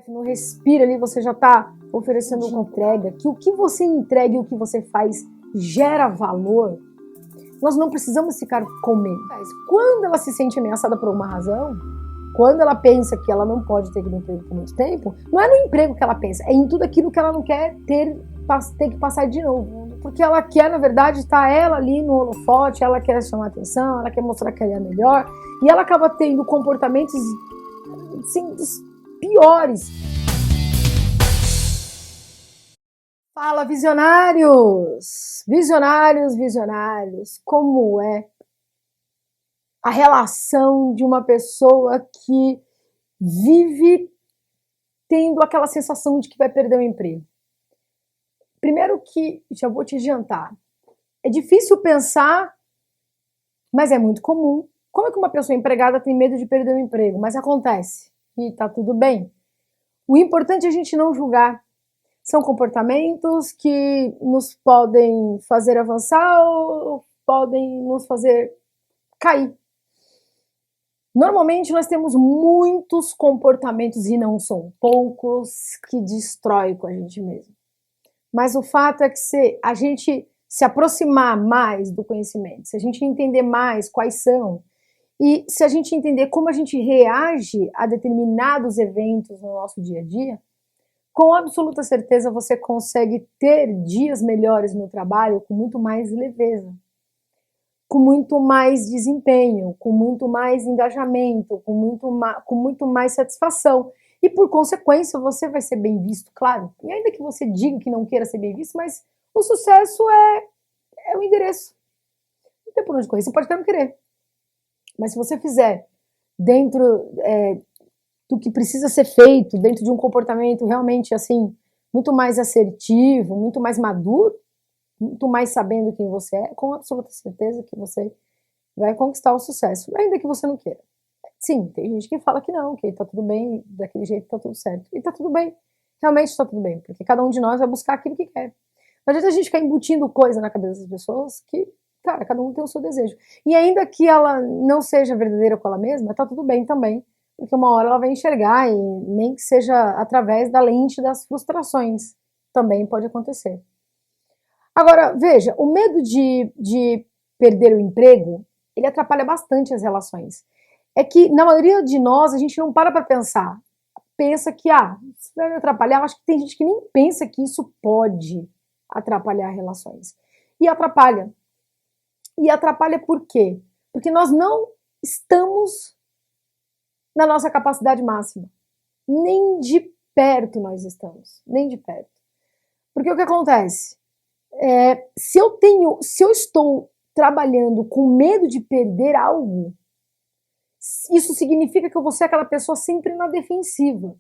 não respira ali, você já está oferecendo uma entrega, que o que você entrega e o que você faz gera valor, nós não precisamos ficar com medo. Quando ela se sente ameaçada por alguma razão, quando ela pensa que ela não pode ter aquele emprego por muito tempo, não é no emprego que ela pensa, é em tudo aquilo que ela não quer ter que passar de novo. Porque ela quer, na verdade, estar ela ali no holofote, ela quer chamar atenção, ela quer mostrar que ela é melhor, e ela acaba tendo comportamentos assim, dos piores. Fala, visionários! Visionários, visionários, como é a relação de uma pessoa que vive tendo aquela sensação de que vai perder o emprego? Primeiro que, já vou te adiantar, é difícil pensar, mas é muito comum. Como é que uma pessoa empregada tem medo de perder o emprego? Mas acontece e tá tudo bem. O importante é a gente não julgar. São comportamentos que nos podem fazer avançar ou podem nos fazer cair. Normalmente nós temos muitos comportamentos, e não são poucos, que destroem com a gente mesmo. Mas o fato é que se a gente se aproximar mais do conhecimento, se a gente entender mais quais são, e se a gente entender como a gente reage a determinados eventos no nosso dia a dia, com absoluta certeza você consegue ter dias melhores no trabalho com muito mais leveza, com muito mais desempenho, com muito mais engajamento, com muito mais satisfação. E por consequência você vai ser bem visto, claro. E ainda que você diga que não queira ser bem visto, mas o sucesso é o endereço. Não tem por onde correr, você pode até não querer. Mas se você fizer dentro do que precisa ser feito, dentro de um comportamento realmente assim, muito mais assertivo, muito mais maduro, muito mais sabendo quem você é, com absoluta certeza que você vai conquistar o sucesso, ainda que você não queira. Sim, tem gente que fala que não, que tá tudo bem, daquele jeito tá tudo certo. E tá tudo bem, realmente tá tudo bem, porque cada um de nós vai buscar aquilo que quer. Não adianta a gente ficar embutindo coisa na cabeça das pessoas que, cara, cada um tem o seu desejo. E ainda que ela não seja verdadeira com ela mesma, tá tudo bem também, porque uma hora ela vai enxergar, e nem que seja através da lente das frustrações, também pode acontecer. Agora, veja, o medo de perder o emprego, ele atrapalha bastante as relações. É que, na maioria de nós, a gente não para pensar. Pensa que, isso vai me atrapalhar. Eu acho que tem gente que nem pensa que isso pode atrapalhar relações. E atrapalha. E atrapalha por quê? Porque nós não estamos na nossa capacidade máxima. Nem de perto nós estamos. Nem de perto. Porque o que acontece? Se eu estou trabalhando com medo de perder algo, isso significa que eu vou ser aquela pessoa sempre na defensiva.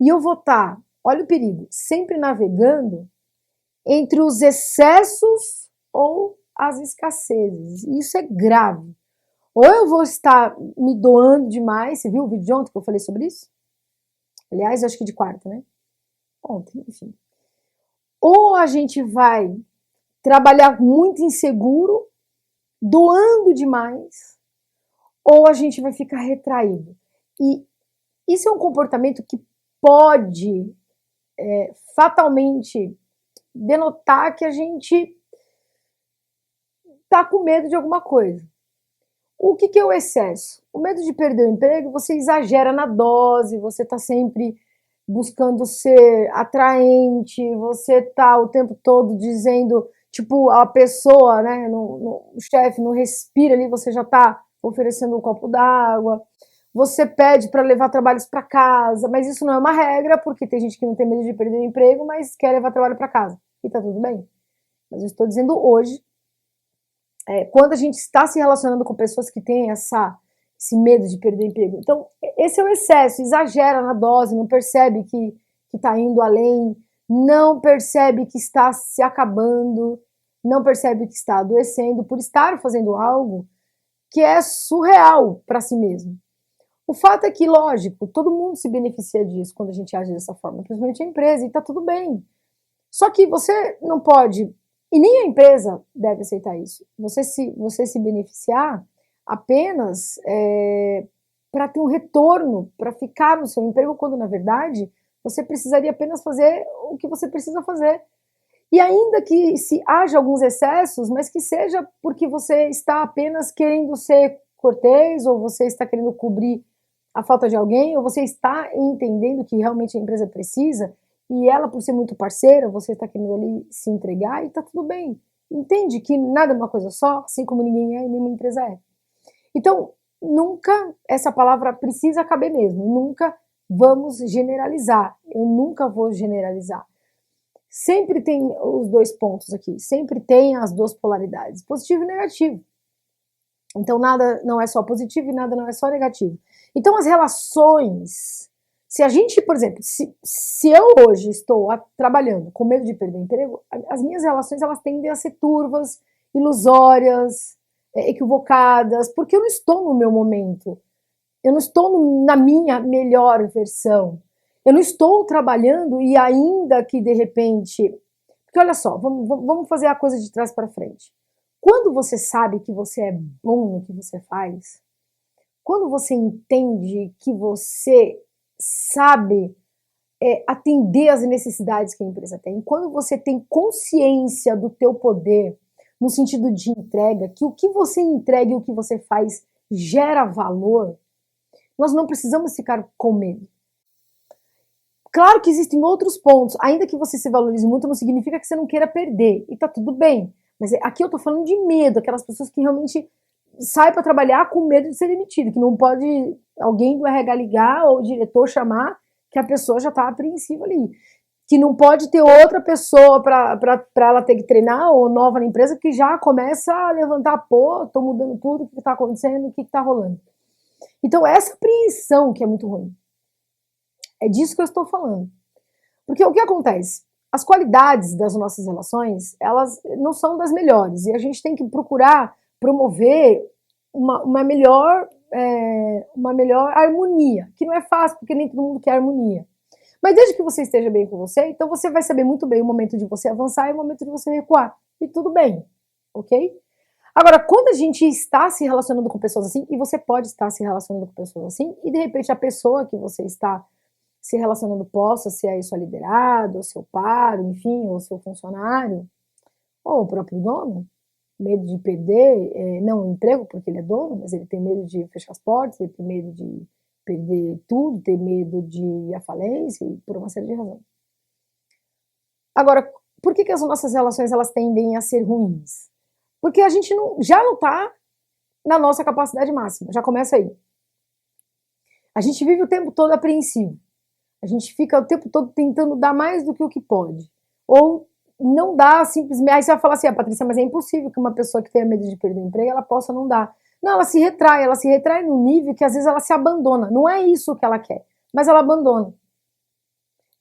E eu vou estar, olha o perigo, sempre navegando entre os excessos ou as escassezes. E isso é grave. Ou eu vou estar me doando demais, você viu o vídeo de ontem que eu falei sobre isso? Aliás, eu acho que de quarta, né? Ontem, enfim. Ou a gente vai trabalhar muito inseguro, doando demais, ou a gente vai ficar retraído. E isso é um comportamento que pode fatalmente denotar que a gente está com medo de alguma coisa. O que é o excesso? O medo de perder o emprego, você exagera na dose, você está sempre buscando ser atraente, você está o tempo todo dizendo, tipo, a pessoa, né, o chefe não respira ali, você já está oferecendo um copo d'água, você pede para levar trabalhos para casa, mas isso não é uma regra, porque tem gente que não tem medo de perder o emprego, mas quer levar trabalho para casa. E tá tudo bem. Mas eu estou dizendo hoje, quando a gente está se relacionando com pessoas que têm esse medo de perder o emprego. Então, esse é o excesso, exagera na dose, não percebe que está indo além, não percebe que está se acabando, não percebe que está adoecendo por estar fazendo algo que é surreal para si mesmo. O fato é que, lógico, todo mundo se beneficia disso quando a gente age dessa forma, principalmente a empresa, e está tudo bem. Só que você não pode, e nem a empresa deve aceitar isso, você se beneficiar apenas para ter um retorno, para ficar no seu emprego, quando na verdade você precisaria apenas fazer o que você precisa fazer. E ainda que se haja alguns excessos, mas que seja porque você está apenas querendo ser cortês, ou você está querendo cobrir a falta de alguém, ou você está entendendo que realmente a empresa precisa, e ela, por ser muito parceira, você está querendo ali se entregar, e está tudo bem. Entende que nada é uma coisa só, assim como ninguém é e nenhuma empresa é. Então, nunca essa palavra precisa caber mesmo, nunca vamos generalizar, eu nunca vou generalizar. Sempre tem os dois pontos aqui, sempre tem as duas polaridades, positivo e negativo. Então nada não é só positivo e nada não é só negativo. Então as relações, se a gente, por exemplo, se eu hoje estou trabalhando com medo de perder o emprego, as minhas relações elas tendem a ser turvas, ilusórias, equivocadas, porque eu não estou no meu momento, eu não estou na minha melhor versão. Eu não estou trabalhando e ainda que de repente. Porque olha só, vamos fazer a coisa de trás para frente. Quando você sabe que você é bom no que você faz, quando você entende que você sabe atender às necessidades que a empresa tem, quando você tem consciência do teu poder, no sentido de entrega, que o que você entrega e o que você faz gera valor, nós não precisamos ficar com medo. Claro que existem outros pontos, ainda que você se valorize muito, não significa que você não queira perder, e tá tudo bem. Mas aqui eu tô falando de medo, aquelas pessoas que realmente saem para trabalhar com medo de ser demitido, que não pode alguém do RH ligar ou o diretor chamar, que a pessoa já tá apreensiva ali. Que não pode ter outra pessoa para ela ter que treinar, ou nova na empresa, que já começa a levantar, pô, tô mudando tudo, o que tá acontecendo, o que tá rolando. Então, essa apreensão que é muito ruim. É disso que eu estou falando. Porque o que acontece? As qualidades das nossas relações, elas não são das melhores. E a gente tem que procurar promover uma melhor harmonia. Que não é fácil, porque nem todo mundo quer harmonia. Mas desde que você esteja bem com você, então você vai saber muito bem o momento de você avançar e o momento de você recuar. E tudo bem, ok? Agora, quando a gente está se relacionando com pessoas assim, e você pode estar se relacionando com pessoas assim, e de repente a pessoa que você está se relacionando possa ser aí sua liderado, ou seu par, enfim, ou seu funcionário, ou o próprio dono, medo de perder, não o emprego, porque ele é dono, mas ele tem medo de fechar as portas, ele tem medo de perder tudo, tem medo de ir à falência, por uma série de razões. Agora, por que as nossas relações elas tendem a ser ruins? Porque a gente já não está na nossa capacidade máxima, já começa aí. A gente vive o tempo todo apreensivo. A gente fica o tempo todo tentando dar mais do que o que pode. Ou não dá simplesmente. Aí você vai falar assim, Patrícia, mas é impossível que uma pessoa que tenha medo de perder o emprego, ela possa não dar. Não, ela se retrai num nível que às vezes ela se abandona. Não é isso que ela quer, mas ela abandona.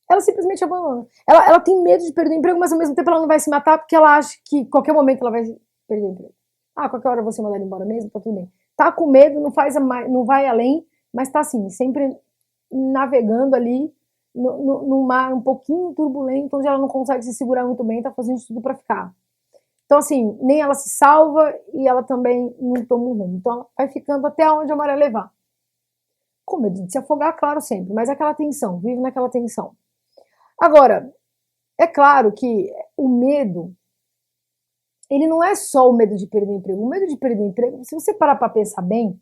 Ela simplesmente abandona. Ela tem medo de perder o emprego, mas ao mesmo tempo ela não vai se matar porque ela acha que qualquer momento ela vai perder o emprego. Qualquer hora você mandar ele embora mesmo, tá tudo bem. Tá com medo, não vai além, mas tá assim, sempre navegando ali no mar um pouquinho turbulento, onde ela não consegue se segurar muito bem, tá fazendo de tudo para ficar. Então, assim, nem ela se salva e ela também não toma um rumo. Então, ela vai ficando até onde a maré levar. Com medo de se afogar, claro, sempre, mas aquela tensão, vive naquela tensão. Agora, é claro que o medo, ele não é só o medo de perder emprego. O medo de perder emprego, se você parar para pensar bem,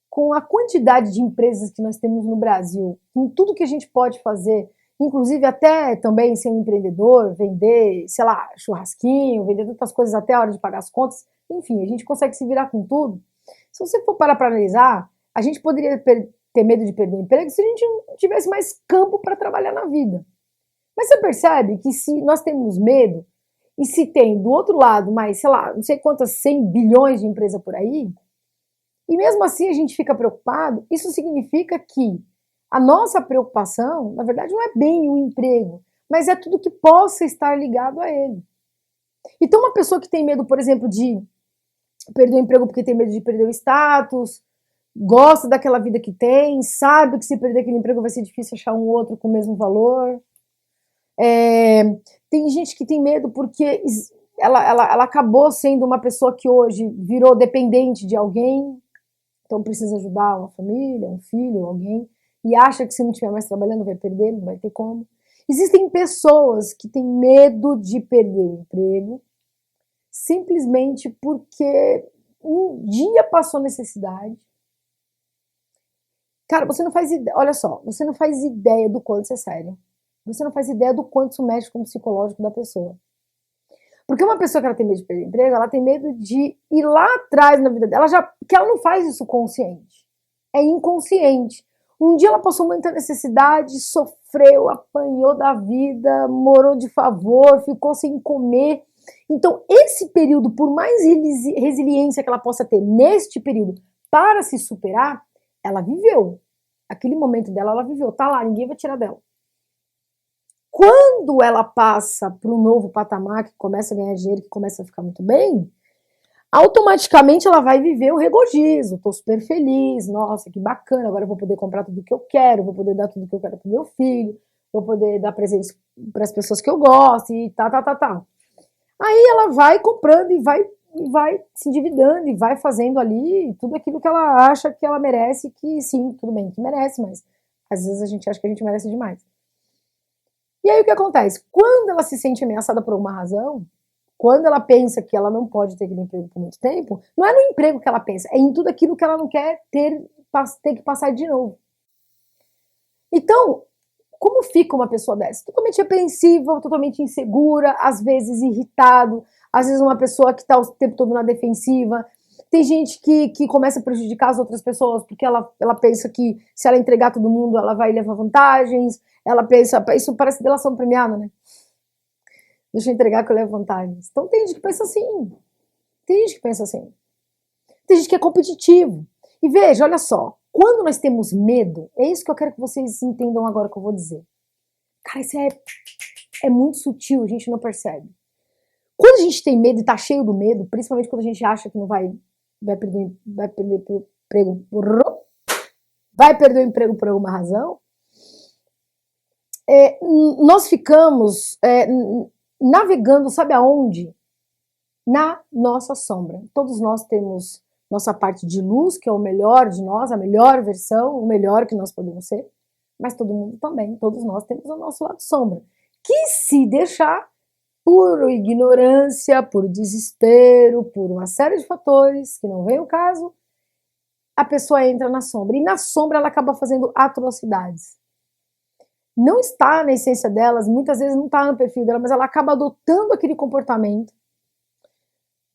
com a quantidade de empresas que nós temos no Brasil, com tudo que a gente pode fazer, inclusive até também ser um empreendedor, vender, sei lá, churrasquinho, vender outras coisas até a hora de pagar as contas, enfim, a gente consegue se virar com tudo. Se você for parar para analisar, a gente poderia ter medo de perder o emprego se a gente não tivesse mais campo para trabalhar na vida. Mas você percebe que se nós temos medo, e se tem do outro lado mais, sei lá, não sei quantas 100 bilhões de empresas por aí, e mesmo assim a gente fica preocupado, isso significa que a nossa preocupação, na verdade, não é bem o emprego, mas é tudo que possa estar ligado a ele. Então, uma pessoa que tem medo, por exemplo, de perder o emprego porque tem medo de perder o status, gosta daquela vida que tem, sabe que se perder aquele emprego vai ser difícil achar um outro com o mesmo valor. Tem gente que tem medo porque ela acabou sendo uma pessoa que hoje virou dependente de alguém. então precisa ajudar uma família, um filho, alguém, e acha que se não estiver mais trabalhando vai perder, não vai ter como. Existem pessoas que têm medo de perder o emprego simplesmente porque um dia passou necessidade. Cara, você não faz ideia, olha só, você não faz ideia do quanto isso é sério. Você não faz ideia do quanto isso mexe com o psicológico da pessoa. Porque uma pessoa que ela tem medo de perder emprego, ela tem medo de ir lá atrás na vida dela, porque ela não faz isso consciente. É inconsciente. Um dia ela passou muita necessidade, sofreu, apanhou da vida, morou de favor, ficou sem comer. Então, esse período, por mais resiliência que ela possa ter neste período para se superar, ela viveu. Aquele momento dela, ela viveu. Tá lá, ninguém vai tirar dela. Quando ela passa para um novo patamar, que começa a ganhar dinheiro, que começa a ficar muito bem, automaticamente ela vai viver o regozijo. Tô super feliz, nossa, que bacana, agora eu vou poder comprar tudo que eu quero, vou poder dar tudo que eu quero pro meu filho, vou poder dar presentes para as pessoas que eu gosto e tá. Aí ela vai comprando e vai se endividando e vai fazendo ali tudo aquilo que ela acha que ela merece, que sim, tudo bem, que merece, mas às vezes a gente acha que a gente merece demais. E aí o que acontece? Quando ela se sente ameaçada por alguma razão, quando ela pensa que ela não pode ter aquele emprego por muito tempo, não é no emprego que ela pensa, é em tudo aquilo que ela não quer ter que passar de novo. Então, como fica uma pessoa dessa? Totalmente apreensiva, totalmente insegura, às vezes irritado, às vezes uma pessoa que está o tempo todo na defensiva. Tem gente que começa a prejudicar as outras pessoas porque ela pensa que se ela entregar todo mundo, ela vai levar vantagens. Ela pensa, isso parece delação premiada, né? Deixa eu entregar que eu levo vantagens. Então tem gente que pensa assim. Tem gente que pensa assim. Tem gente que é competitivo. E veja, olha só, quando nós temos medo, é isso que eu quero que vocês entendam agora que eu vou dizer. Cara, isso é muito sutil, a gente não percebe. Quando a gente tem medo e tá cheio do medo, principalmente quando a gente acha que não vai perder o emprego, vai perder o emprego por alguma razão, nós ficamos navegando, sabe aonde? Na nossa sombra. Todos nós temos nossa parte de luz, que é o melhor de nós, a melhor versão, o melhor que nós podemos ser, mas todo mundo também, todos nós temos o nosso lado sombra, que se deixar, por ignorância, por desespero, por uma série de fatores que não vem ao caso, a pessoa entra na sombra, e na sombra ela acaba fazendo atrocidades. Não está na essência delas, muitas vezes não está no perfil dela, mas ela acaba adotando aquele comportamento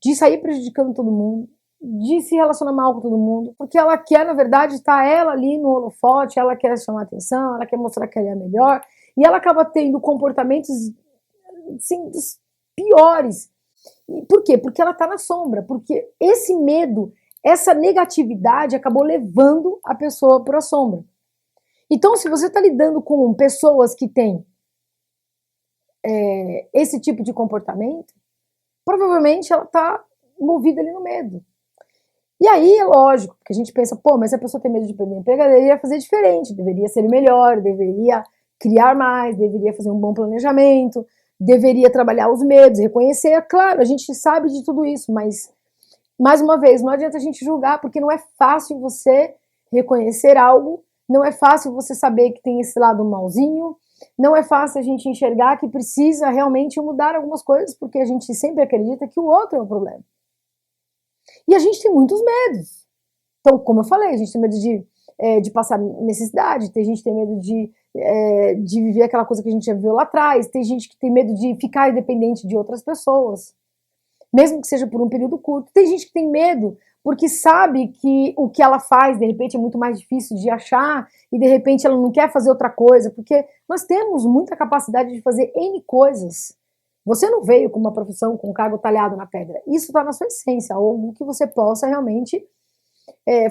de sair prejudicando todo mundo, de se relacionar mal com todo mundo, porque ela quer, na verdade, estar ela ali no holofote, ela quer chamar atenção, ela quer mostrar que ela é melhor, e ela acaba tendo comportamentos, assim, dos piores. E por quê? Porque ela está na sombra, porque esse medo, essa negatividade acabou levando a pessoa para a sombra. Então, se você está lidando com pessoas que têm esse tipo de comportamento, provavelmente ela está movida ali no medo. E aí, é lógico, porque a gente pensa, pô, mas se a pessoa tem medo de perder o emprego, ela deveria fazer diferente, deveria ser melhor, deveria criar mais, deveria fazer um bom planejamento, deveria trabalhar os medos, reconhecer. Claro, a gente sabe de tudo isso, mas, mais uma vez, não adianta a gente julgar, porque não é fácil você reconhecer algo, não é fácil você saber que tem esse lado malzinho, não é fácil a gente enxergar que precisa realmente mudar algumas coisas, porque a gente sempre acredita que o outro é o problema. E a gente tem muitos medos. Então, como eu falei, a gente tem medo de passar necessidade, tem gente que tem medo de viver aquela coisa que a gente já viveu lá atrás, tem gente que tem medo de ficar independente de outras pessoas, mesmo que seja por um período curto. Tem gente que tem medo porque sabe que o que ela faz, de repente, é muito mais difícil de achar e, de repente, ela não quer fazer outra coisa, porque nós temos muita capacidade de fazer N coisas. Você não veio com uma profissão, com um cargo talhado na pedra. Isso está na sua essência, algo que você possa realmente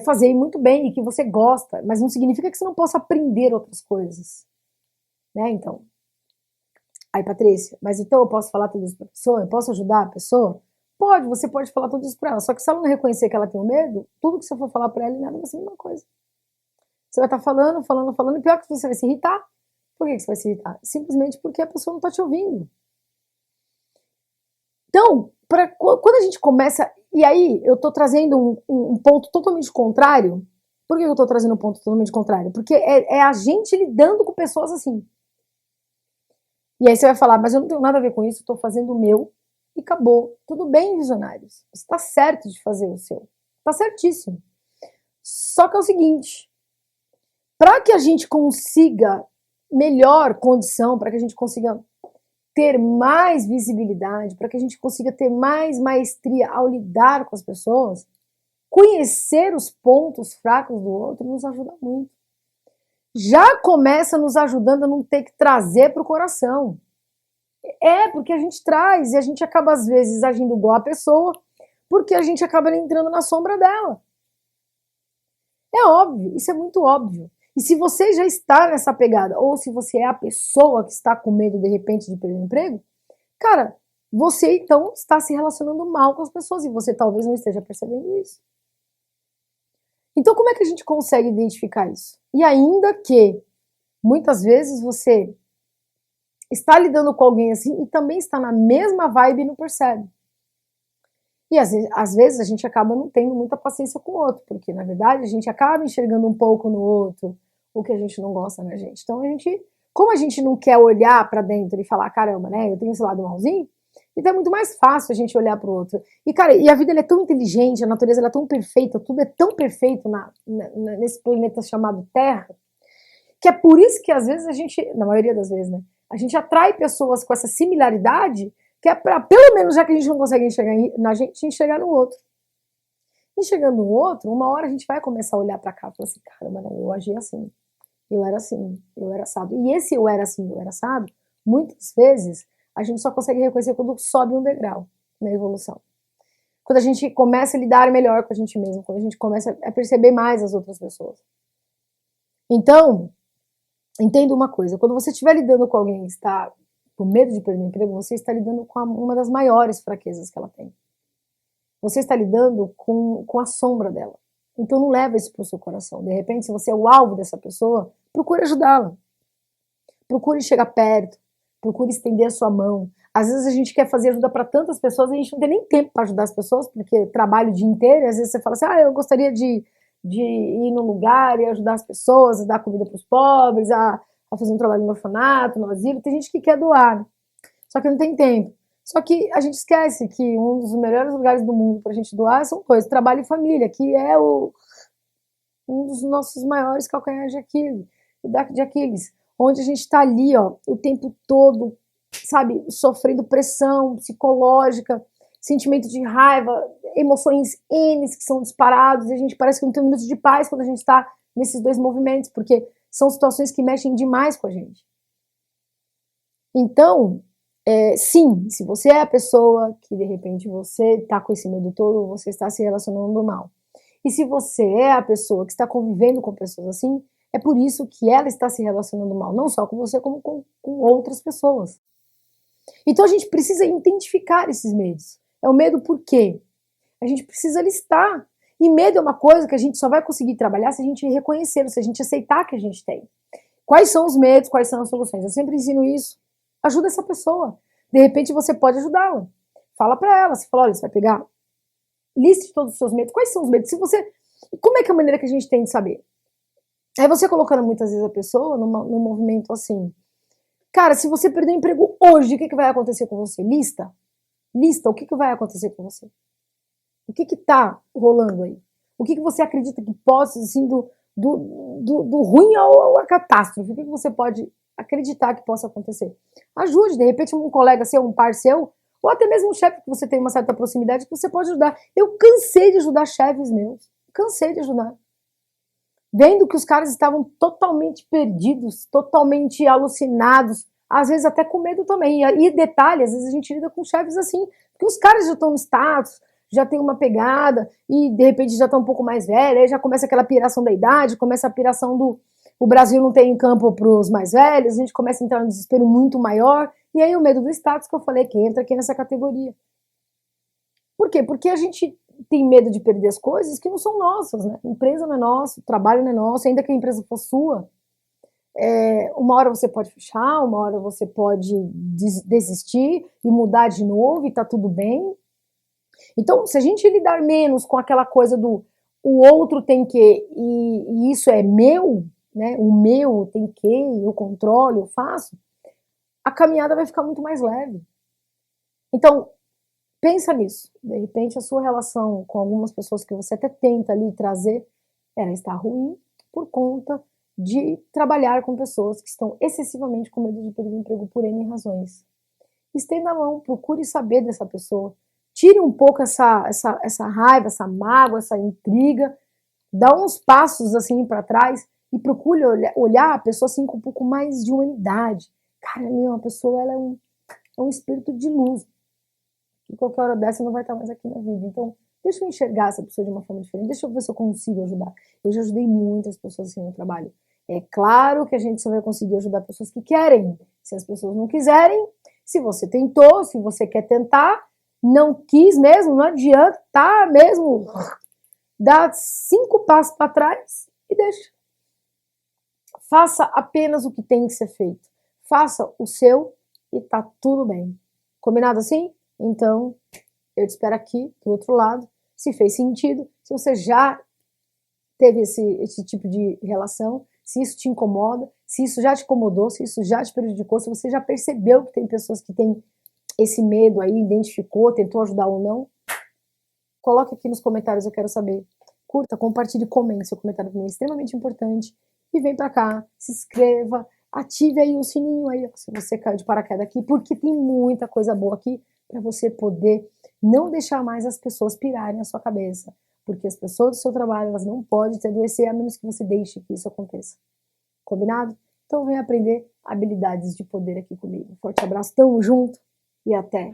fazer muito bem e que você gosta, mas não significa que você não possa aprender outras coisas. Né? Então, aí, Patrícia, mas então eu posso falar tudo isso para a pessoa? Eu posso ajudar a pessoa? Pode, você pode falar tudo isso para ela, só que se ela não reconhecer que ela tem um medo, tudo que você for falar para ela, nada vai ser a mesma coisa. Você vai estar falando, e pior que você vai se irritar. Por que você vai se irritar? Simplesmente porque a pessoa não está te ouvindo. Então, quando a gente começa, E aí, eu tô trazendo um ponto totalmente contrário. Por que eu tô trazendo um ponto totalmente contrário? Porque é a gente lidando com pessoas assim. E aí você vai falar, mas eu não tenho nada a ver com isso, eu tô fazendo o meu e acabou. Tudo bem, visionários. Você tá certo de fazer o seu. Tá certíssimo. Só que é o seguinte, para que a gente consiga melhor condição, para que a gente consiga ter mais visibilidade, para que a gente consiga ter mais maestria ao lidar com as pessoas, conhecer os pontos fracos do outro nos ajuda muito. Já começa nos ajudando a não ter que trazer para o coração. Porque a gente traz e a gente acaba às vezes agindo igual a pessoa, porque a gente acaba entrando na sombra dela. É óbvio, isso é muito óbvio. E se você já está nessa pegada, ou se você é a pessoa que está com medo de repente de perder o emprego, cara, você então está se relacionando mal com as pessoas e você talvez não esteja percebendo isso. Então, como é que a gente consegue identificar isso? E ainda que muitas vezes você está lidando com alguém assim e também está na mesma vibe e não percebe. E às vezes a gente acaba não tendo muita paciência com o outro, porque na verdade a gente acaba enxergando um pouco no outro o que a gente não gosta na gente. Então como a gente não quer olhar para dentro e falar, caramba, né, eu tenho esse lado malzinho, então é muito mais fácil a gente olhar para o outro. E cara, e a vida ela é tão inteligente, a natureza ela é tão perfeita, tudo é tão perfeito nesse planeta chamado Terra, que é por isso que às vezes a gente, na maioria das vezes, né, a gente atrai pessoas com essa similaridade, que é para, pelo menos já que a gente não consegue enxergar na gente, enxergar no outro. Enxergando no outro, uma hora a gente vai começar a olhar para cá e falar assim, caramba, né, eu agi assim, eu era assim, eu era assado. E esse eu era assim, eu era assado, muitas vezes a gente só consegue reconhecer quando sobe um degrau na evolução. Quando a gente começa a lidar melhor com a gente mesmo, quando a gente começa a perceber mais as outras pessoas. Então, entenda uma coisa, quando você estiver lidando com alguém que está com medo de perder o emprego, você está lidando com uma das maiores fraquezas que ela tem. Você está lidando com a sombra dela. Então não leva isso para o seu coração. De repente, se você é o alvo dessa pessoa, procure ajudá-la. Procure chegar perto. Procure estender a sua mão. Às vezes a gente quer fazer ajuda para tantas pessoas, a gente não tem nem tempo para ajudar as pessoas, porque trabalha o dia inteiro, e às vezes você fala assim, eu gostaria de ir no lugar e ajudar as pessoas, a dar comida para os pobres, a fazer um trabalho no orfanato, no asilo. Tem gente que quer doar, né? Só que não tem tempo. Só que a gente esquece que um dos melhores lugares do mundo para a gente doar são coisas, trabalho e família, que é um dos nossos maiores calcanhares de Aquiles, onde a gente está ali, ó, o tempo todo, sabe, sofrendo pressão psicológica, sentimento de raiva, emoções N que são disparados, e a gente parece que não tem um minuto de paz quando a gente está nesses dois movimentos, porque são situações que mexem demais com a gente. Então, sim, se você é a pessoa que de repente você está com esse medo todo, você está se relacionando mal. E se você é a pessoa que está convivendo com pessoas assim, é por isso que ela está se relacionando mal, não só com você, como com outras pessoas. Então a gente precisa identificar esses medos. É o medo por quê? A gente precisa listar. E medo é uma coisa que a gente só vai conseguir trabalhar se a gente reconhecer, se a gente aceitar que a gente tem. Quais são os medos, quais são as soluções? Eu sempre ensino isso. Ajuda essa pessoa. De repente você pode ajudá-la. Fala para ela, você fala, olha, você vai pegar, liste todos os seus medos. Quais são os medos? Se você, como é que é a maneira que a gente tem de saber? É você colocando muitas vezes a pessoa num movimento assim. Cara, se você perder o emprego hoje, o que vai acontecer com você? Lista. Lista o que vai acontecer com você. O que tá rolando aí? O que você acredita que possa, assim, do ruim à catástrofe? O que você pode acreditar que possa acontecer? Ajude, de repente, um colega seu, um par seu, ou até mesmo um chefe que você tem uma certa proximidade, que você pode ajudar. Eu cansei de ajudar chefes meus. Cansei de ajudar. Vendo que os caras estavam totalmente perdidos, totalmente alucinados, às vezes até com medo também. E detalhe, às vezes a gente lida com chefes assim, porque os caras já estão no status, já tem uma pegada, e de repente já estão um pouco mais velhos, aí já começa aquela piração da idade, começa a piração do o Brasil não tem campo para os mais velhos, a gente começa a entrar num desespero muito maior, e aí o medo do status que eu falei que entra aqui nessa categoria. Por quê? Porque a gente tem medo de perder as coisas que não são nossas, né? A empresa não é nossa, o trabalho não é nosso, ainda que a empresa for sua. Uma hora você pode fechar, uma hora você pode desistir e mudar de novo e tá tudo bem. Então, se a gente lidar menos com aquela coisa do o outro tem que e isso é meu, né? O meu tem que, eu controlo, eu faço, a caminhada vai ficar muito mais leve. Então, pensa nisso. De repente, a sua relação com algumas pessoas que você até tenta ali trazer, ela está ruim por conta de trabalhar com pessoas que estão excessivamente com medo de perder o emprego por N razões. Estenda a mão, procure saber dessa pessoa. Tire um pouco essa raiva, essa mágoa, essa intriga, dá uns passos assim para trás e procure olhar a pessoa assim com um pouco mais de humanidade. Cara, uma pessoa ela é um espírito de luz. Que qualquer hora dessa não vai estar mais aqui na vida. Então, deixa eu enxergar essa pessoa de uma forma diferente. Deixa eu ver se eu consigo ajudar. Eu já ajudei muitas pessoas assim no trabalho. É claro que a gente só vai conseguir ajudar pessoas que querem. Se as pessoas não quiserem, se você tentou, se você quer tentar, não quis mesmo, não adianta, tá mesmo. Dá 5 passos para trás e deixa. Faça apenas o que tem que ser feito. Faça o seu e tá tudo bem. Combinado assim? Então, eu te espero aqui do outro lado. Se fez sentido, se você já teve esse tipo de relação, se isso te incomoda, se isso já te incomodou, se isso já te prejudicou, se você já percebeu que tem pessoas que têm esse medo aí, identificou, tentou ajudar ou não, coloque aqui nos comentários, eu quero saber. Curta, compartilhe, comente seu comentário para mim, é extremamente importante. E vem pra cá, se inscreva, ative aí o sininho aí, se você caiu de paraquedas aqui, porque tem muita coisa boa aqui para você poder não deixar mais as pessoas pirarem na sua cabeça. Porque as pessoas do seu trabalho, elas não podem te adoecer a menos que você deixe que isso aconteça. Combinado? Então vem aprender habilidades de poder aqui comigo. Forte abraço, tamo junto e até!